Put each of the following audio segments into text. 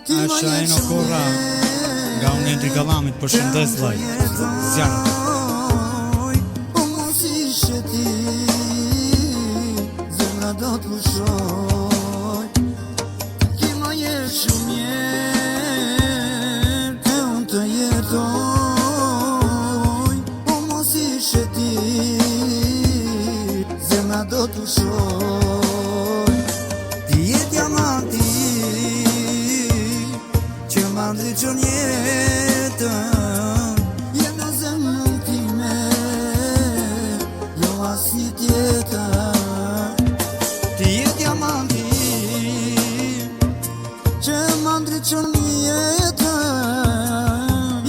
Ashajno Korra nga unë Endri Kallamit, përshëndes vllai. Zjarr. O mos ishe ti, zemra do t'lushoj. Ti më je shumë mirë, e unë të jetoj. O mos ishe ti, zemra do t'lushoj. Ti je diamanti që ma ndriçon jetën, je në zemrën time, jo asnjë tjetër. Ti je diamanti që ma ndriçon jetën,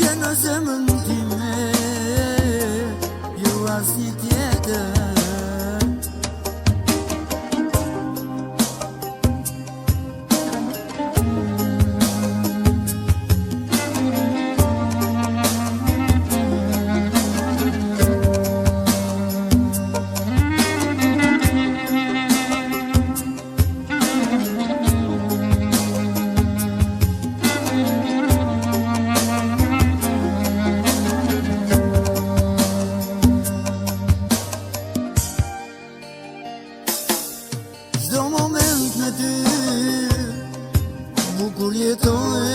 je në zemrën time, jo asnjë tjetër. Çdo moment me ty bukur jetoj,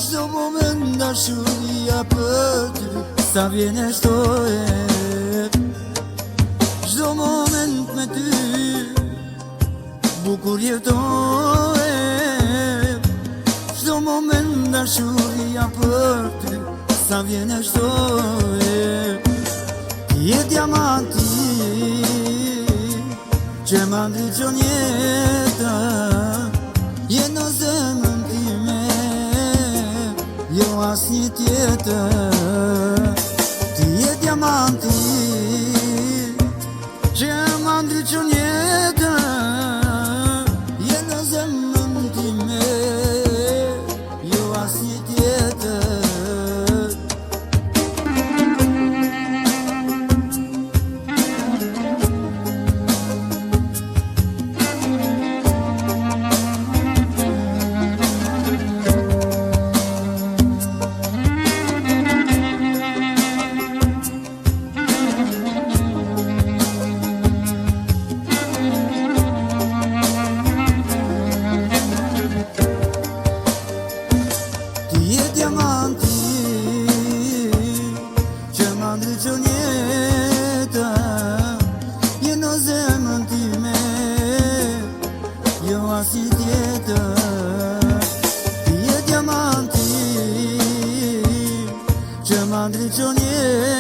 çdo moment dashuria për ty sa vjen e shtoj. Çdo moment me ty bukur jetoj, çdo moment dashuria për ty sa vjen e shtoj. Je diamanti që ma ndriçon jetën, je në zemrën time, jo asnjë tjetër. Ti je diamanti që ma ndriçon jetën, je në zemrën time, jo asnjë tjetër. Diamanti që ma ndriçon jetën, je në zemrën time, jo asnjë tjetër. Ti je diamanti që ma ndriçon jetën.